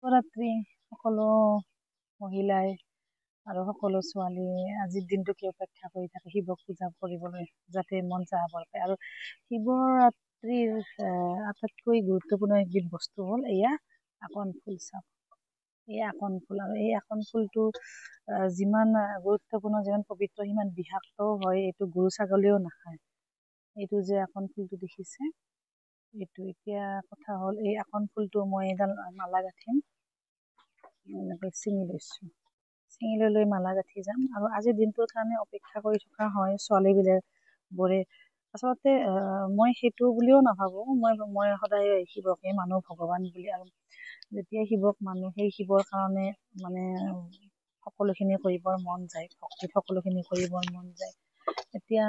শিৱৰাত্ৰি সকলো মহিলাই আৰু সকলো ছোৱালীয়ে আজিৰ দিনটোকে অপেক্ষা কৰি থাকে শিৱক পূজা কৰিবলৈ, যাতে মন চাহ পায়। আৰু শিৱৰাত্ৰিৰ আটাইতকৈ গুৰুত্বপূৰ্ণ এবিধ বস্তু হ'ল এয়া আকন ফুল চাওক। এই আকন ফুল, আৰু এই আকন ফুলটো যিমান গুৰুত্বপূৰ্ণ, যিমান পবিত্ৰ, সিমান বিষাক্তও হয়। এইটো গৰু ছাগলীও নাখায়। এইটো যে আকন ফুলটো দেখিছে, এইটো এতিয়া কথা হ'ল এই আকন ফুলটো মই এডাল মালা গাঠিম, এনেকৈ ছিঙি লৈছোঁ। ছিঙি লৈ মালা গাঁঠি যাম। আৰু আজিৰ দিনটোৰ কাৰণে অপেক্ষা কৰি থকা হয় ছোৱালীবোৰে। আচলতে মই সেইটো বুলিও নাভাবোঁ। মই সদায় শিৱকে মানুহ ভগৱান বুলি। আৰু যেতিয়া শিৱক মানুহ, সেই শিৱৰ কাৰণে মানে সকলোখিনি কৰিবৰ মন যায়, ভক্তিত সকলোখিনি কৰিবৰ মন যায়। এতিয়া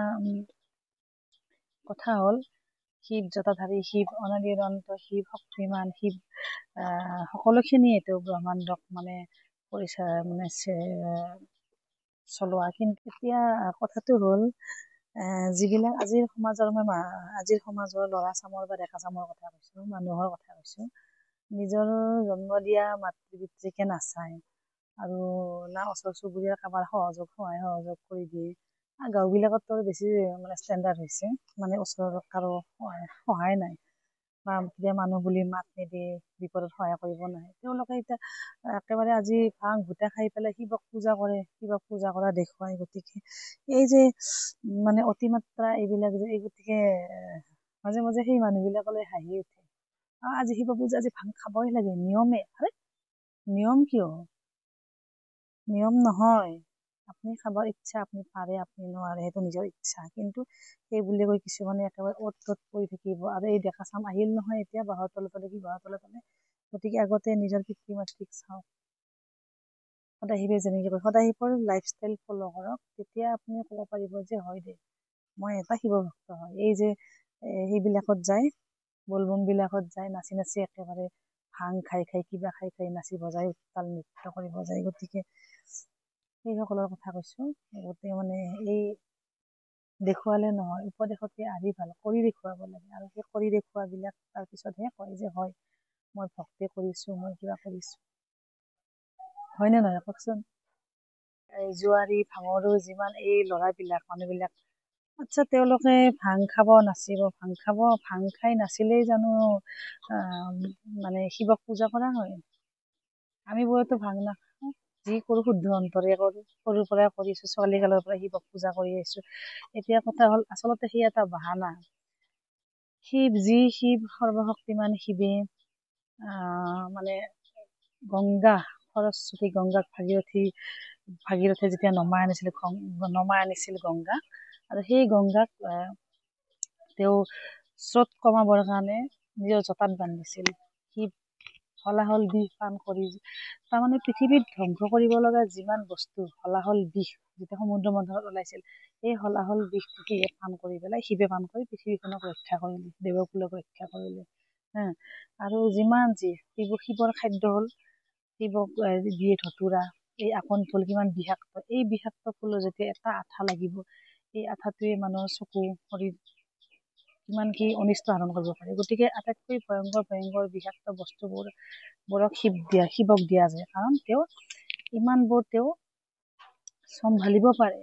কথা হ'ল শিৱ জটাধাৰী, শিৱ অনাদিৰন্ত, শিৱ শক্তিমান, শিৱ সকলোখিনিয়েতো ব্ৰহ্মাণ্ডক মানে চলোৱা। কিন্তু এতিয়া কথাটো হ'ল যিবিলাক আজিৰ সমাজৰ ল'ৰা চামৰ বা ডেকা চামৰ কথা কৈছোঁ, মানুহৰ কথা কৈছোঁ, নিজৰ জন্ম দিয়া মাতৃ পিতৃকে নাচায়, আৰু না ওচৰ চুবুৰীয়া কাৰোবাৰ সহায় সহযোগ কৰি দিয়ে। গাঁওবিলাকতো বেছি মানে ষ্টেণ্ডাৰ্ড হৈছে, মানে ওচৰৰ কাৰো সহায় নাই, বা কিবা মানুহ বুলি মাত নিদিয়ে, বিপদত সহায় কৰিব নাহে। তেওঁলোকে এতিয়া একেবাৰে আজি ভাং ভুটা খাই পেলাই শিৱক পূজা কৰে, শিৱক পূজা কৰা দেখুৱাই। গতিকে এই যে মানে অতিমাত্ৰা এইবিলাক যে, এই গতিকে মাজে মাজে সেই মানুহবিলাকলৈ হাঁহি উঠে। আজি শিৱ পূজা, আজি ভাং খাবই লাগে, নিয়মে। আৰে নিয়ম কিয়? নিয়ম নহয়। আপুনি খাবৰ ইচ্ছা, আপুনি পাৰে, আপুনি নোৱাৰে, সেইটো নিজৰ ইচ্ছা। কিন্তু সেই বুলি কৈ কিছুমানে একেবাৰে অ'ত ত'ত কৰি থাকিব। আৰু এই ডেকা চাম আহিল নহয় এতিয়া বাঁহৰ তলে তলে, কি বাঁহৰ তলে তলে। গতিকে আগতে নিজৰ পিতৃ মাতৃক চাওক। সদাশিৱে যেনেকৈ কয়, সদাশিৱৰ লাইফষ্টাইল ফ'ল' কৰক, তেতিয়া আপুনি ক'ব পাৰিব যে হয় দে, মই এটা শিৱ ভক্ত হয়। এই যে সেইবিলাকত যায়, বলবমবিলাকত যায়, নাচি নাচি একেবাৰে ভাং খাই খাই, কিবা খাই খাই নাচি বজাই উত্তাল নৃত্য কৰিব যায়। গতিকে সেইসকলৰ কথা কৈছোঁ। গতিকে মানে এই দেখুৱালে নহয়, উপদেশতকে আহি ভাল কৰি দেখুৱাব লাগে। আৰু সেই কৰি দেখুৱাবিলাক তাৰপিছতহে কয় যে হয়, মই ভক্তি কৰিছোঁ, মই কিবা কৰিছোঁ। হয়নে নহয় কওকচোন? জুৱাৰী ভাঙৰো যিমান এই ল'ৰাবিলাক, মানুহবিলাক, আচ্ছা তেওঁলোকে ভাং খাব, নাচিব, ভাং খাই নাচিলেই জানো মানে শিৱক পূজা কৰা হয়? আমি বোৰেতো ভাং নাখাওঁ, যি কৰোঁ শুদ্ধ অন্তৰে কৰোঁ, সৰুৰ পৰাই কৰিছোঁ, ছোৱালীকালৰ পৰা শিৱক পূজা কৰি আহিছোঁ। এতিয়া কথা হ'ল আচলতে সি এটা বাহানা। শিৱ সৰ্বশক্তিমান শিৱে মানে গংগা সৰস্বতী, গংগাক ভাগীৰথে যেতিয়া নমাই আনিছিল গংগা, আৰু সেই গংগাক তেওঁ স্ৰোত কমাবৰ কাৰণে নিজৰ জটাত বান্ধিছিল। শিৱ হলাহল বিষ পান কৰি, তাৰমানে পৃথিৱীত ধ্বংস কৰিব লগা যিমান বস্তু হলাহল বিষ যেতিয়া সমুদ্ৰ মন্থনত ওলাইছিল, এই হলাহল বিষটো পান কৰি পেলাই শিৱে পান কৰি পৃথিৱীখনক ৰক্ষা কৰিলে, দেৱকুলক ৰক্ষা কৰিলে। আৰু যিমান যি শিৱৰ খাদ্য হ'ল, শিৱক দিয়ে ধতুৰা, এই আকন ফুল কিমান বিষাক্ত। এই বিষাক্ত ফুলৰ যেতিয়া এটা আঠা লাগিব, এই আঠাটোৱে মানুহৰ চকু শৰীৰ কিমান কি অনিষ্ট সাধন কৰিব পাৰে। গতিকে আটাইতকৈ ভয়ংকৰ বিষাক্ত বস্তুবোৰক শিৱক দিয়া যায়, কাৰণ তেওঁ ইমানবোৰ তেওঁ চম্ভালিব পাৰে।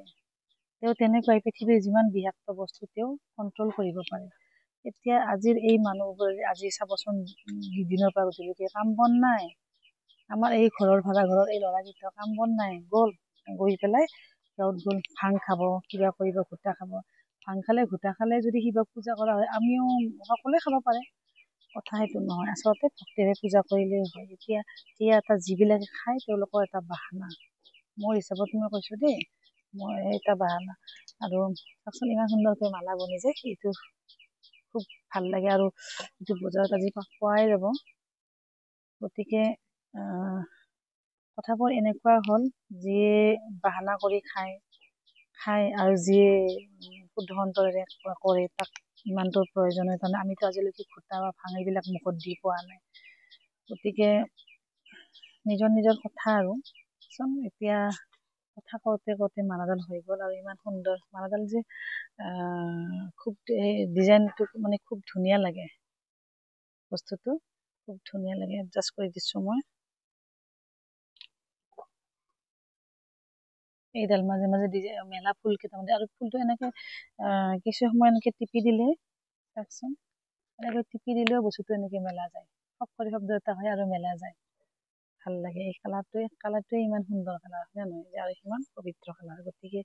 তেওঁ তেনেকুৱাই পৃথিৱীৰ যিমান বিষাক্ত বস্তু তেওঁ কণ্ট্ৰল কৰিব পাৰে। এতিয়া আজিৰ এই মানুহবোৰ, আজি চাবচোন দিনৰ পৰা গধূলিলৈকে কাম বন নাই। আমাৰ এই ভাড়া ঘৰৰ এই ল'ৰাকেইটা কাম বন নাই, গৈ পেলাই গাঁৱত গ'ল ভাং খাব, কিবা কৰিব, ঘোটা খাব। ভাং খালে ঘোটা খালে যদি শিৱক পূজা কৰা হয়, আমিও সকলোৱে খাব পাৰে, কথা সেইটো নহয়। আচলতে ভক্তিৰে পূজা কৰিলেই হয়। এতিয়া এটা যিবিলাকে খায় তেওঁলোকৰ এটা বাহানা, মোৰ হিচাপত মই কৈছোঁ দেই, মই এটা বাহানা। আৰু চাওকচোন ইমান সুন্দৰকৈ মালা বনিছে, এইটো খুব ভাল লাগে। আৰু এইটো বজাৰত আজি পোৱাই যাব। গতিকে কথাবোৰ এনেকুৱা হ'ল, যিয়ে বাহানা কৰি খায়, আৰু যিয়ে শুদ্ধ অন্তৰেৰে কৰে, তাক ইমানটো প্ৰয়োজনীয় কাৰণে আমিতো আজিলৈকে ঘোটা বা ভাং এইবিলাক মুখত দি পোৱা নাই। গতিকে নিজৰ নিজৰ কথা। আৰু এতিয়া কথা কওঁতে মালাডাল হৈ গ'ল, আৰু ইমান সুন্দৰ মালাডাল যে খুব ডিজাইনটো মানে খুব ধুনীয়া লাগে, বস্তুটো খুব ধুনীয়া লাগে। এডজাষ্ট কৰি দিছোঁ মই। এইডাল মাজে মাজে মেলা ফুল কেইটামান আৰু ফুলটো এনেকে কিছু সময় এনেকে টিপি দিলে চাওকচোন, এনেকে টিপি দিলেও বস্তুটো এনেকে মেলা যায়, খপ কৰি শব্দ এটা হয় আৰু মেলা যায়। ভাল লাগে এই কালাৰটোৱে ইমান সুন্দৰ কালাৰ হয় নহয়, আৰু ইমান পবিত্ৰ কালাৰ। গতিকে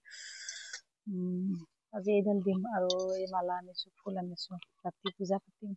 আজি এইডাল দিম আৰু এই মালা আনিছো, ফুল আনিছো, ৰাতি পূজা পাতিম।